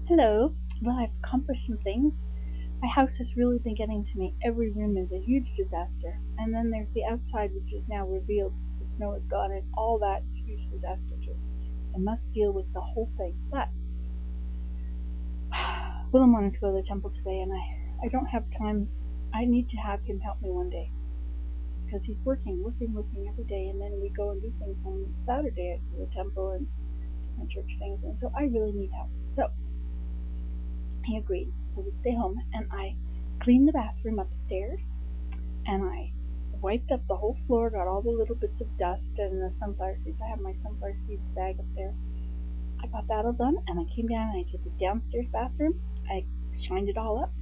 Hello. Well, I've accomplished some things. My house has really been getting to me. Every room is a huge disaster. And then there's the outside, which is now revealed. The snow is gone, and all that's a huge disaster too. I must deal with the whole thing. But Willem wanted to go to the temple today, and I don't have time. I need to have him help me one day because he's working every day, and then we go and do things on Saturday at the temple and different church things, and so I really need help. So he agreed. So we stay home, and I cleaned the bathroom upstairs, and I wiped up the whole floor, got all the little bits of dust and the sunflower seeds. I have my sunflower seeds bag up there. I got that all done, and I came down and I did the downstairs bathroom. I shined it all up,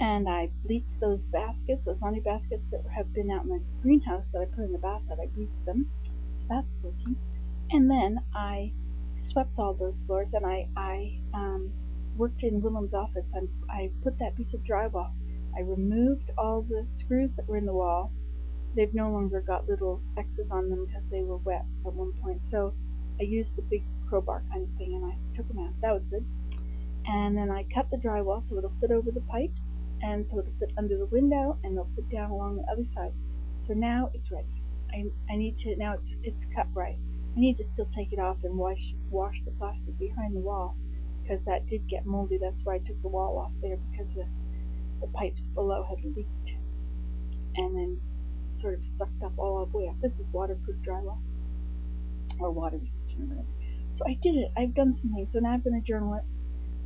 and I bleached those baskets, those laundry baskets that have been out in the greenhouse that I put in the bathtub. I bleached them. So that's working. And then I swept all those floors, and I worked in Willem's office. I put that piece of drywall. I removed all the screws that were in the wall. They've no longer got little X's on them because they were wet at one point. So I used the big crowbar kind of thing, and I took them out. That was good. And then I cut the drywall so it'll fit over the pipes, and so it'll fit under the window, and it'll fit down along the other side. So now it's ready. I need to now it's cut right. I need to still take it off and wash the plastic behind the wall because that did get moldy. That's why I took the wall off there because the pipes below had leaked and then sort of sucked up all the way up. This is waterproof drywall or water resistant or whatever. So I did it. I've done some things. So now I'm going to journal it.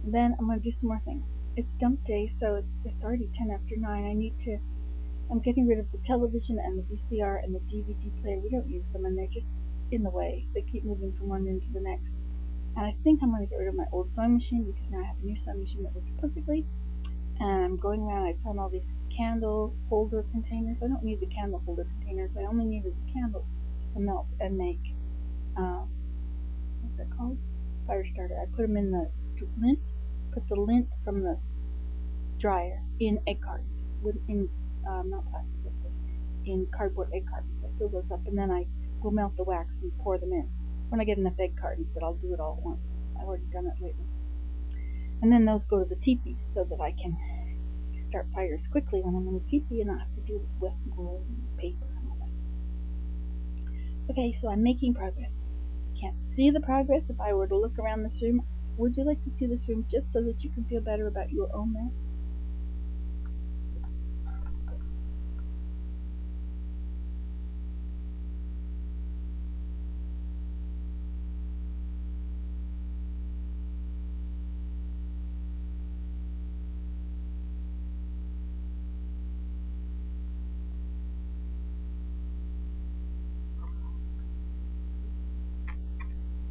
And then I'm going to do some more things. It's dump day, so it's already 10 after 9. I'm getting rid of the television and the VCR and the DVD player. We don't use them, and they're just in the way. They keep moving from one room to the next. And I think I'm going to get rid of my old sewing machine because now I have a new sewing machine that works perfectly. And I'm going around. I found all these candle holder containers. I don't need the candle holder containers. I only needed the candles to melt and make what's that called? Fire starter. I put them in the lint. Put the lint from the dryer in egg cartons, in not plastic, of course, in cardboard egg cartons. I fill those up, and then I will melt the wax and pour them in. When I get enough egg cartons, that I'll do it all at once. I've already done it lately. And then those go to the teepees so that I can start fires quickly when I'm in a teepee and not have to deal with wet wood and paper and all that. Okay, so I'm making progress. Can't see the progress if I were to look around this room. Would you like to see this room just so that you can feel better about your own mess?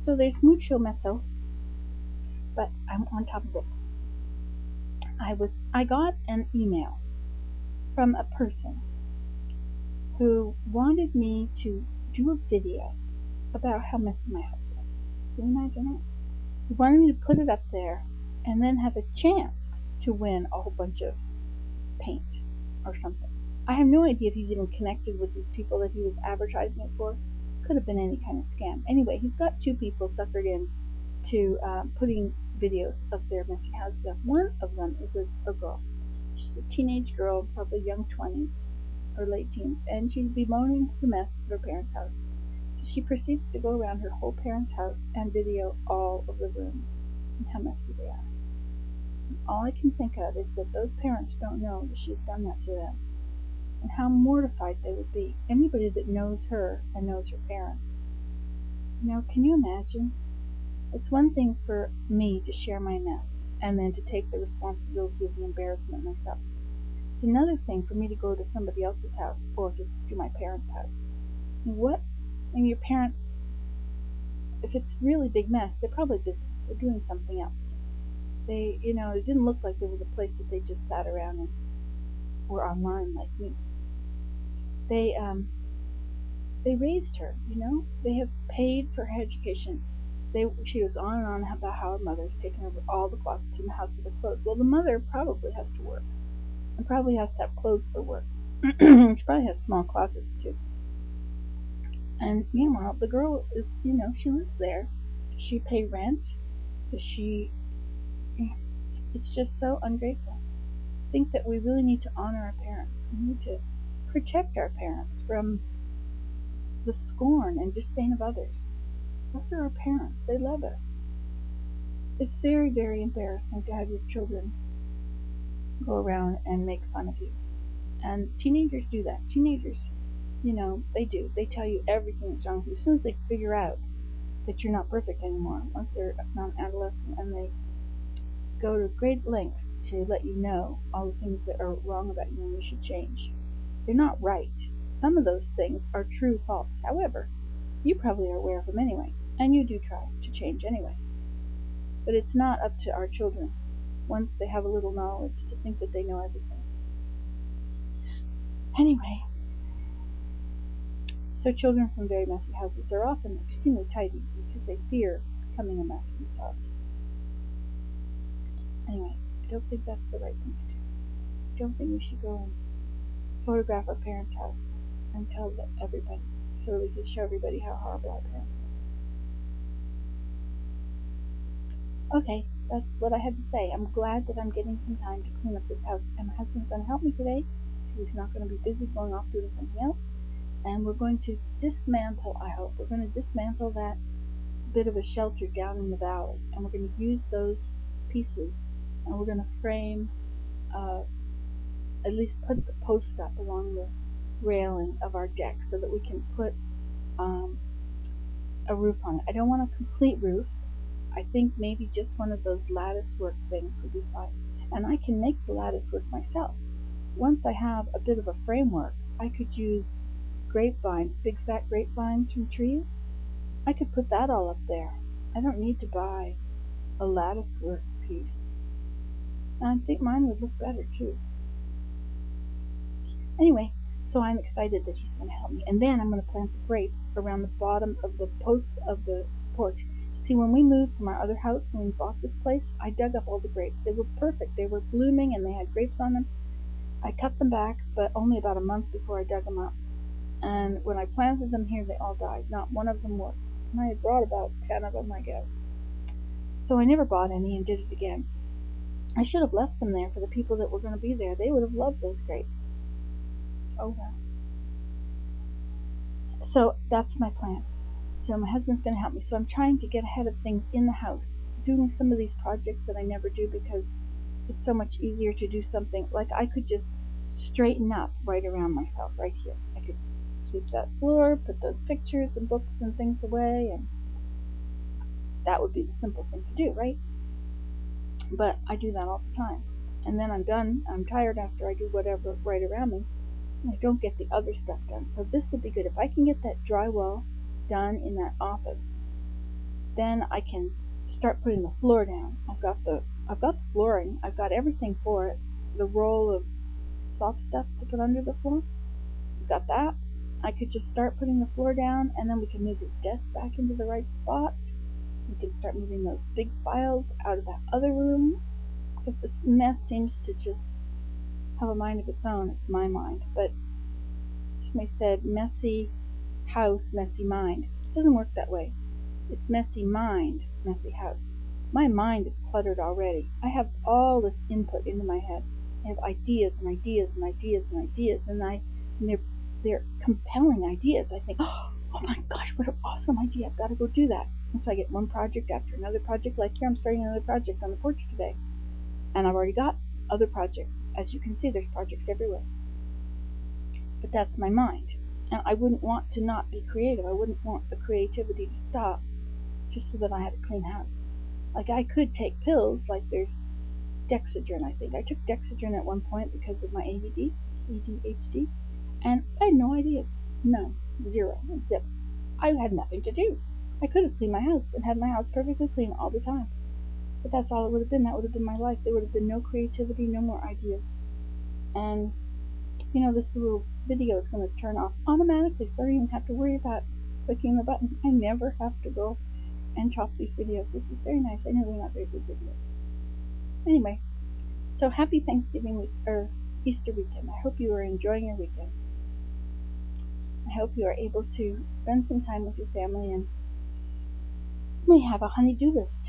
So there's mucho meso, but I'm on top of it. I got an email from a person who wanted me to do a video about how messy my house was. Can you imagine that? He wanted me to put it up there and then have a chance to win a whole bunch of paint or something. I have no idea if he's even connected with these people that he was advertising it for. Could have been any kind of scam. Anyway, he's got two people suckered in to putting videos of their messy houses up. One of them is a girl. She's a teenage girl, probably young 20s or late teens, and she's bemoaning the mess of her parents' house. So she proceeds to go around her whole parents' house and video all of the rooms and how messy they are. And all I can think of is that those parents don't know that she's done that to them and how mortified they would be. Anybody that knows her and knows her parents. Can you imagine? It's one thing for me to share my mess and then to take the responsibility of the embarrassment myself. It's another thing for me to go to somebody else's house or to do my parents' house. What? And your parents, if it's really big mess, they're probably busy. They're doing something else. It didn't look like there was a place that they just sat around and were online like me. They they raised her. They have paid for her education. She was on and on about how her mother's taken over all the closets in the house with her clothes. Well, the mother probably has to work and probably has to have clothes for work. She probably has small closets too. And meanwhile, the girl is, she lives there. Does she pay rent? Does she It's just so ungrateful. I think that we really need to honor our parents. We need to protect our parents from the scorn and disdain of others. Those are our parents. They love us. It's very, very embarrassing to have your children go around and make fun of you. And teenagers do that. Teenagers, they do. They tell you everything that's wrong with you. As soon as they figure out that you're not perfect anymore, once they're non-adolescent, and they go to great lengths to let you know all the things that are wrong about you and you should change. They're not right. Some of those things are true faults. However, you probably are aware of them anyway, and you do try to change anyway. But it's not up to our children, once they have a little knowledge, to think that they know everything. Anyway, so children from very messy houses are often extremely tidy because they fear becoming a mess themselves. Anyway, I don't think that's the right thing to do. I don't think we should go and photograph our parents' house and tell everybody, so we can show everybody how horrible our parents are. Okay, that's what I had to say. I'm glad that I'm getting some time to clean up this house, and my husband's going to help me today. He's not going to be busy going off doing something else. And we're going to dismantle, I hope, we're going to dismantle that bit of a shelter down in the valley, and we're going to use those pieces, and we're going to frame, at least put the posts up along the railing of our deck so that we can put a roof on it. I don't want a complete roof. I think maybe just one of those lattice work things would be fine. And I can make the lattice work myself. Once I have a bit of a framework, I could use grapevines, big fat grapevines from trees. I could put that all up there. I don't need to buy a lattice work piece. And I think mine would look better too. Anyway, so I'm excited that he's going to help me. And then I'm going to plant the grapes around the bottom of the posts of the porch. See, when we moved from our other house, when we bought this place, I dug up all the grapes. They were perfect. They were blooming and they had grapes on them. I cut them back, but only about a month before I dug them up. And when I planted them here, they all died. Not one of them worked. And I had brought about 10 of them, I guess. So I never bought any and did it again. I should have left them there for the people that were going to be there. They would have loved those grapes. Oh well. So that's my plan. So my husband's going to help me. So I'm trying to get ahead of things in the house, doing some of these projects that I never do because it's so much easier to do something. Like I could just straighten up right around myself right here. I could sweep that floor, put those pictures and books and things away, and that would be the simple thing to do, right? But I do that all the time. And then I'm done. I'm tired after I do whatever right around me. And I don't get the other stuff done. So this would be good. If I can get that drywall done in that office, then I can start putting the floor down. I've got the flooring. I've got everything for it. The roll of soft stuff to put under the floor. I've got that. I could just start putting the floor down, and then we can move his desk back into the right spot. We can start moving those big files out of that other room, because this mess seems to just have a mind of its own. It's my mind. But somebody said, messy house, messy mind. It doesn't work that way. It's messy mind, messy house. My mind is cluttered already. I have all this input into my head. I have ideas and ideas and ideas and ideas, and they're compelling ideas. I think, oh my gosh, what an awesome idea! I've got to go do that. And so I get one project after another project. Like here, I'm starting another project on the porch today, and I've already got other projects. As you can see, there's projects everywhere. But that's my mind, and I wouldn't want to not be creative. I wouldn't want the creativity to stop just so that I had a clean house. Like I could take pills, like there's Dexedrine, I think. I took Dexedrine at one point because of my ADHD, and I had no ideas. None. Zero. Zip. I had nothing to do. I could have cleaned my house and had my house perfectly clean all the time. But that's all it would have been. That would have been my life. There would have been no creativity, no more ideas. And, this little video is going to turn off automatically, so I don't even have to worry about clicking the button. I never have to go and chop these videos. This is very nice. I know they're not very good videos. Anyway, so happy Thanksgiving week, or Easter weekend. I hope you are enjoying your weekend. I hope you are able to spend some time with your family and may have a honey-do list